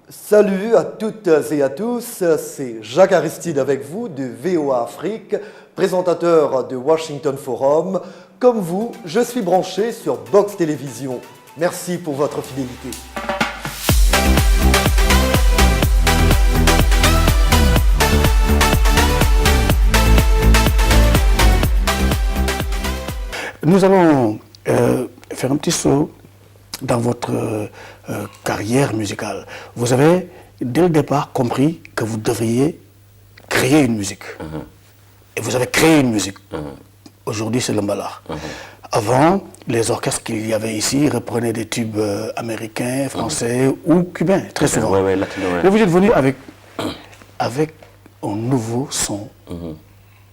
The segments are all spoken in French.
Salut à toutes et à tous, c'est Jacques Aristide avec vous de VOA Afrique, présentateur de Washington Forum. Comme vous, je suis branché sur Box Télévision. Merci pour votre fidélité. Nous allons faire un petit saut dans votre carrière musicale. Vous avez, dès le départ, compris que vous devriez créer une musique. Et vous avez créé une musique. Aujourd'hui, c'est le mbala. Avant, les orchestres qu'il y avait ici reprenaient des tubes américains, français ou cubains, très souvent. Et vous êtes venu avec un nouveau son.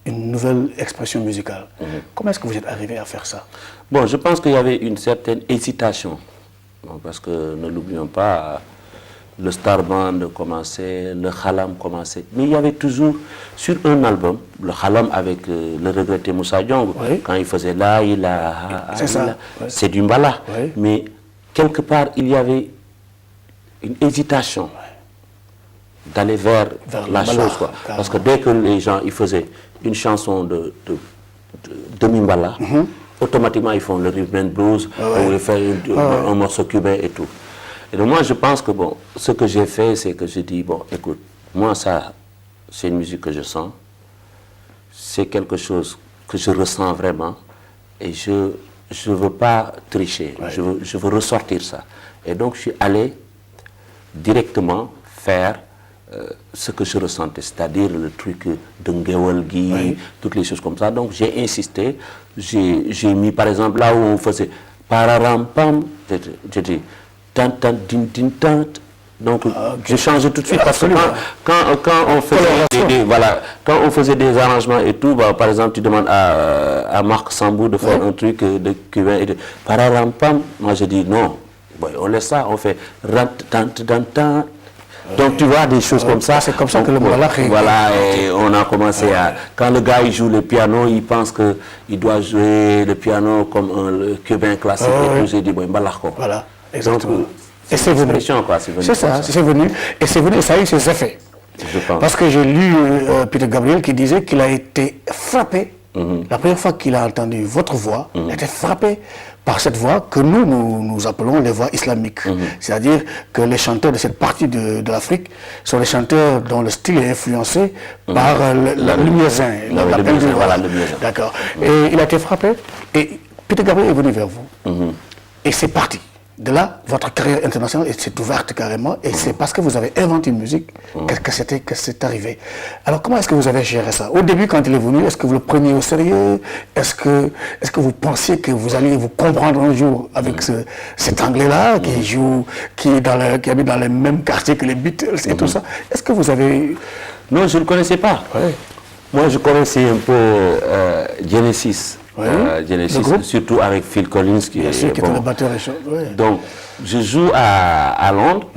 Une nouvelle expression musicale. Comment est-ce que vous êtes arrivé à faire ça? Bon, je pense qu'il y avait une certaine hésitation. Bon, parce que, ne l'oublions pas, le Star Band commençait, le Khalam commençait. Mais il y avait toujours, sur un album, le Khalam avec le regretté Moussa Diong, quand il faisait là, c'est du mbala. Mais quelque part, il y avait une hésitation d'aller vers la chose, quoi. Parce que dès que les gens ils faisaient une chanson de demi-mbala, automatiquement ils font le rhythm and blues, ou ils font un morceau cubain et tout. Et donc moi je pense que bon, ce que j'ai fait, c'est que j'ai dit, bon écoute, moi ça, c'est une musique que je sens, c'est quelque chose que je ressens vraiment, et je ne veux pas tricher, je veux ressortir ça. Et donc je suis allé directement faire ce que je ressentais, c'est-à-dire le truc de Ngewelgi, toutes les choses comme ça. Donc j'ai insisté, j'ai mis par exemple là où on faisait pararam pam, j'ai dit tant tant din din tant. Donc j'ai changé tout de suite parce que quand on faisait quand on faisait des arrangements et tout, bah, par exemple tu demandes à Marc Sambou de faire un truc de cubain et de pararam pam, moi je dis non, bon, on laisse ça, on fait rant tant tant tant. Donc tu vois des choses comme ça. C'est comme ça que le mbala crée. Voilà, et on a commencé à... Quand le gars il joue le piano, il pense qu'il doit jouer le piano comme un cubain classique. Et tout, j'ai dit, bon, mbala quoi. Voilà, exactement. Donc, et c'est venu. C'est ça, c'est venu. Et c'est venu, et ça a eu ses effets. Je pense. Parce que j'ai lu Peter Gabriel qui disait qu'il a été frappé. La première fois qu'il a entendu votre voix, il a été frappé par cette voix que nous appelons les voix islamiques. C'est-à-dire que les chanteurs de cette partie de l'Afrique sont les chanteurs dont le style est influencé par le muezzin. D'accord. Et il a été frappé et Peter Gabriel est venu vers vous. Et c'est parti. De là, votre carrière internationale s'est ouverte carrément et c'est parce que vous avez inventé une musique que c'est arrivé. Alors comment est-ce que vous avez géré ça? Au début, quand il est venu, est-ce que vous le preniez au sérieux? Est-ce que vous pensiez que vous alliez vous comprendre un jour avec cet Anglais-là qui habite dans les mêmes quartiers que les Beatles et tout ça? Est-ce que vous avez... Non, je ne le connaissais pas. Moi, je connaissais un peu Genesis. Genesis, surtout avec Phil Collins qui est bon. Le batteur. Donc je joue à Londres,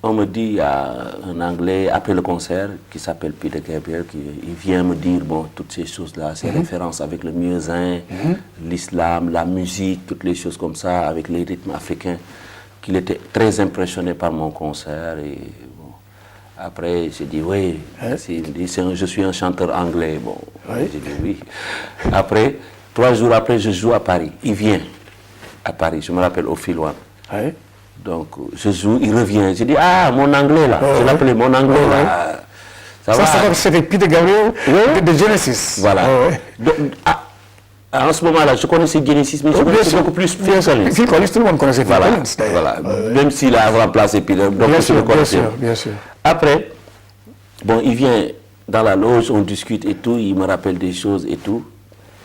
on me dit, il y a un Anglais après le concert qui s'appelle Peter Gabriel, il vient me dire bon, toutes ces choses-là, ces références avec le muezzin, l'islam, la musique, toutes les choses comme ça, avec les rythmes africains, qu'il était très impressionné par mon concert. Et bon, après, j'ai dit oui, je suis un chanteur anglais. Bon, j'ai dit oui. Après, 3 jours après, je joue à Paris. Il vient à Paris, je me rappelle au Philoine. Donc, je joue, il revient. J'ai dit, ah, mon anglais là. Je l'appelais mon anglais là. Ça c'était Peter Gabriel de Genesis. Voilà. Donc, en ce moment-là, je connaissais Genesis, mais je connaissais beaucoup plus Phil Collins. Phil Collins, tout le monde connaissait Phil Collins. Voilà. Même s'il a remplacé Peter. Donc, je le connaissais. Bien sûr. Après, bon, il vient dans la loge, on discute et tout, il me rappelle des choses et tout.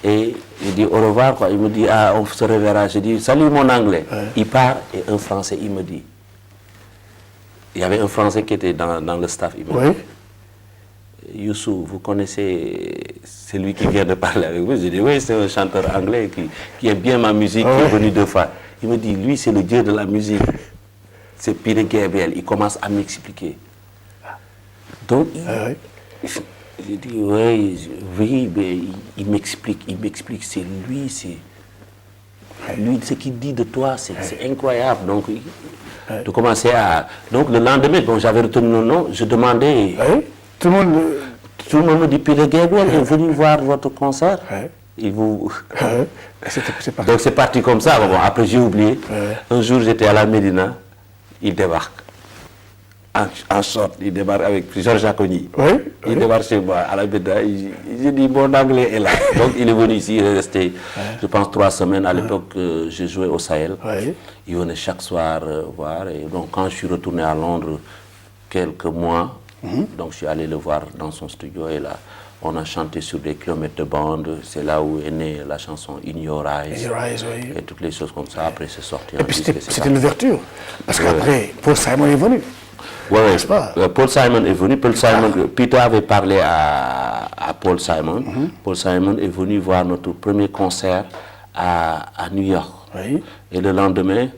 Et il dit au revoir, quoi. Il me dit, ah, on se reverra. Je dis, salut mon anglais. Il part et un français, il me dit. Il y avait un français qui était dans le staff. Il me dit, Youssou, vous connaissez celui qui vient de parler avec vous? Je dis, oui, c'est un chanteur anglais qui aime bien ma musique, qui est venu 2 fois. Il me dit, lui, c'est le dieu de la musique. C'est Peter Gabriel. Il commence à m'expliquer. Donc, j'ai dit, oui, mais il m'explique, c'est lui, c'est... lui, ce qu'il dit de toi, c'est incroyable. Donc, de commencer à... Donc, le lendemain, bon, j'avais retenu le nom, je demandais... Tout le monde me dit, Peter Gabriel est venu voir votre concert. Et vous... Donc, c'est parti comme ça. Bon, après, j'ai oublié. Un jour, j'étais à la Médina, il débarque. En short, il débarque avec Georges Acogny. Il débarque chez moi à la Médina. J'ai dit, mon anglais est là. Donc, il est venu ici, il est resté, je pense, 3 semaines. À l'époque, j'ai joué au Sahel. Il venait chaque soir voir. Et donc, quand je suis retourné à Londres, quelques mois, donc je suis allé le voir dans son studio. Et là, on a chanté sur des kilomètres de bande. C'est là où est née la chanson In Your Eyes. Et toutes les choses comme ça. Après, c'est sorti. Et puis, c'était l'ouverture. Parce qu'après, Paul Simon est venu. Paul Simon est venu. Peter avait parlé à Paul Simon. Paul Simon est venu voir notre premier concert à New York. Et le lendemain,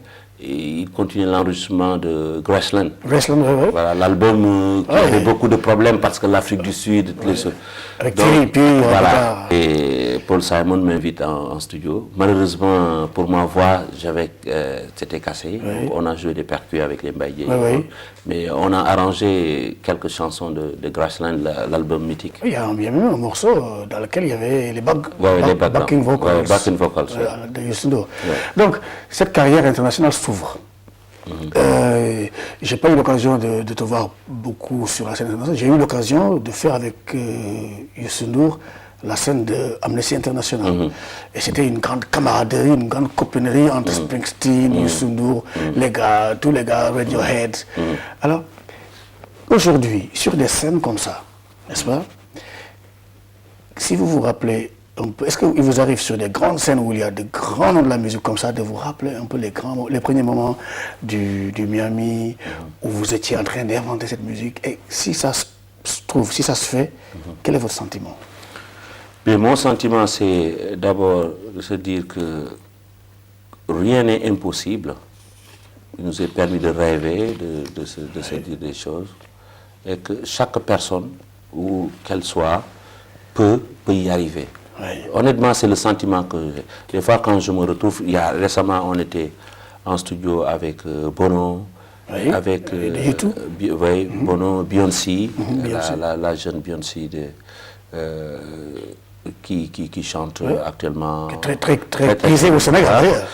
il continue l'enregistrement de Graceland. Voilà, l'album qui avait beaucoup de problèmes parce que l'Afrique du Sud, toutes les choses. Avec Thierry, voilà. Et Paul Simon m'invite en studio. Malheureusement, pour ma voix, c'était cassé. On a joué des percus avec les Mbaye. Mais on a arrangé quelques chansons de Graceland, l'album mythique. Il y a même un morceau dans lequel il y avait les backing vocals. De Youssou N'Dour. Donc, cette carrière internationale s'ouvre. J'ai pas eu l'occasion de te voir beaucoup sur la scène internationale. J'ai eu l'occasion de faire avec Youssou N'Dour la scène de Amnesty International. Et c'était une grande camaraderie, une grande copinerie entre Springsteen, Youssou N'Dour, tous les gars, Radiohead. Alors, aujourd'hui, sur des scènes comme ça, n'est-ce pas? Si vous vous rappelez, est-ce qu'il vous arrive sur des grandes scènes où il y a de grands noms de la musique comme ça, de vous rappeler un peu les premiers moments du Miami, où vous étiez en train d'inventer cette musique? Et si ça se trouve, si ça se fait, quel est votre sentiment? Mais mon sentiment, c'est d'abord de se dire que rien n'est impossible. Il nous est permis de rêver, de se dire des choses. Et que chaque personne, où qu'elle soit, peut y arriver. Honnêtement, c'est le sentiment que j'ai. Des fois, quand je me retrouve, récemment, on était en studio avec Bono, avec Bono, Beyoncé, la jeune Beyoncé qui chante actuellement. Très prisée au Sénégal.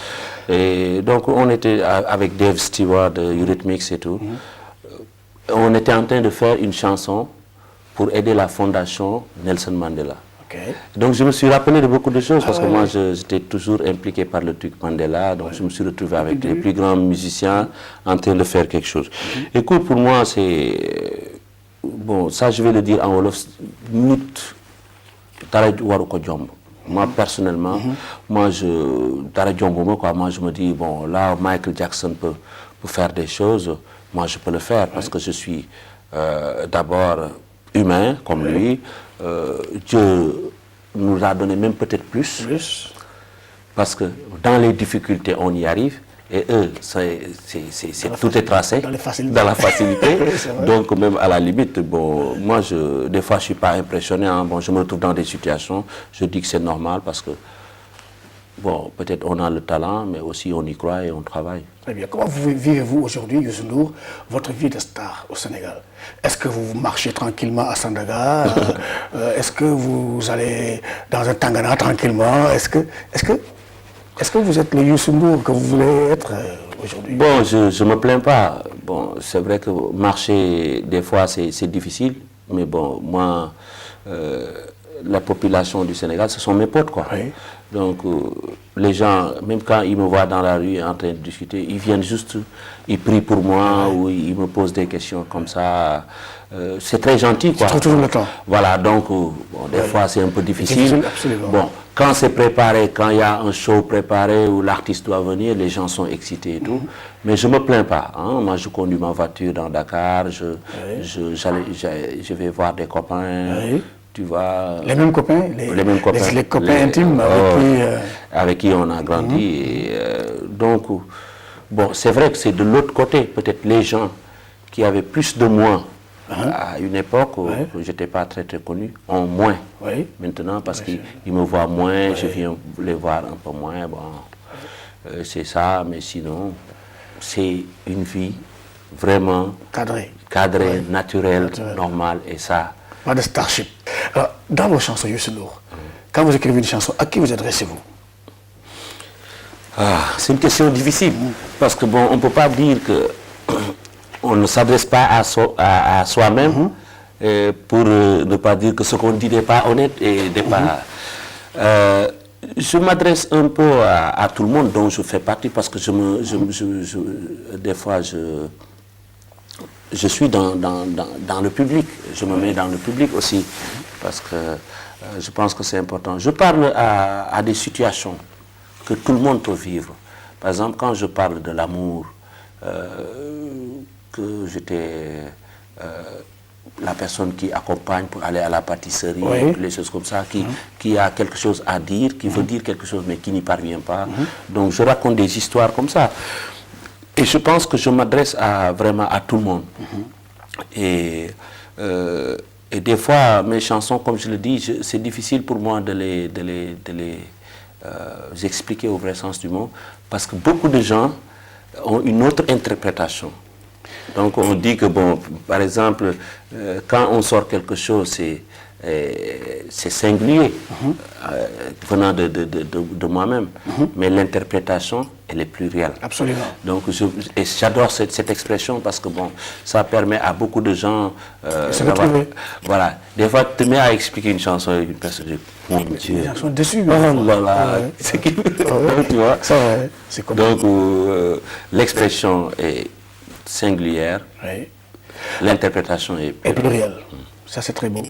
Et donc, on était avec Dave Stewart, Eurythmics et tout. On était en train de faire une chanson pour aider la fondation Nelson Mandela. Donc je me suis rappelé de beaucoup de choses parce que moi j'étais toujours impliqué par le truc Mandela, donc je me suis retrouvé avec les plus grands musiciens en train de faire quelque chose. Écoute, pour moi c'est... Bon, ça je vais le dire en wolof, moi personnellement, moi je me dis, bon là Michael Jackson peut faire des choses, moi je peux le faire parce que je suis d'abord humain comme lui. Dieu nous a donné même peut-être plus, parce que dans les difficultés on y arrive, et eux tout est tracé dans la facilité. Donc même à la limite, bon, moi des fois je suis pas impressionné, hein. Bon, je me retrouve dans des situations, je dis que c'est normal parce que bon, peut-être on a le talent, mais aussi on y croit et on travaille. Très bien. Comment vivez-vous aujourd'hui, Youssou N'Dour, votre vie de star au Sénégal? Est-ce que vous marchez tranquillement à Sandaga? Est-ce que vous allez dans un Tangana tranquillement? Est-ce que vous êtes le Youssou N'Dour que vous voulez être aujourd'hui? Bon, je me plains pas. Bon, c'est vrai que marcher, des fois, c'est difficile. Mais bon, moi, la population du Sénégal, ce sont mes potes, quoi. Donc, les gens, même quand ils me voient dans la rue en train de discuter, ils viennent juste, ils prient pour moi ou ils me posent des questions comme ça. C'est très gentil, quoi. C'est toujours le temps. Voilà, donc, bon, des fois, c'est un peu difficile. Bon, quand c'est préparé, quand il y a un show préparé où l'artiste doit venir, les gens sont excités et tout. Mais je ne me plains pas. Hein. Moi, je conduis ma voiture dans Dakar, je vais voir des copains. Tu vois, les mêmes copains, les copains intimes avec qui on a grandi. Et, donc, bon, c'est vrai que c'est de l'autre côté, peut-être les gens qui avaient plus de moi à une époque où je n'étais pas très connu, ont moins maintenant parce qu'ils me voient moins, je viens les voir un peu moins. Bon. c'est ça, mais sinon, c'est une vie vraiment cadrée, naturelle, normale, et ça. Pas de starship. Alors, dans vos chansons, Youssou Ndour, quand vous écrivez une chanson, à qui vous adressez-vous? C'est une question difficile, parce que bon, on ne peut pas dire que on ne s'adresse pas à soi-même, pour ne pas dire que ce qu'on dit n'est pas honnête et n'est pas... je m'adresse un peu à tout le monde dont je fais partie, parce que des fois je suis dans le public, je me mets dans le public aussi, parce que je pense que c'est important. Je parle à des situations que tout le monde peut vivre. Par exemple, quand je parle de l'amour, que j'étais la personne qui accompagne pour aller à la pâtisserie, les choses comme ça, qui a quelque chose à dire, qui veut dire quelque chose mais qui n'y parvient pas. Donc je raconte des histoires comme ça. Et je pense que je m'adresse vraiment à tout le monde. Et des fois, mes chansons, comme je le dis, c'est difficile pour moi de les expliquer au vrai sens du mot, parce que beaucoup de gens ont une autre interprétation. Donc on dit que, bon, par exemple, quand on sort quelque chose, c'est singulier, venant de moi-même, mais l'interprétation, elle est plurielle. Absolument. Donc j'adore cette expression, parce que bon, ça permet à beaucoup de gens voilà, des fois tu te mets à expliquer une chanson à une personne, mon Dieu, ils sont déçus. Oh là là, c'est qui tu vois. C'est comme donc l'expression est singulière, l'interprétation est plurielle. Ça c'est très beau.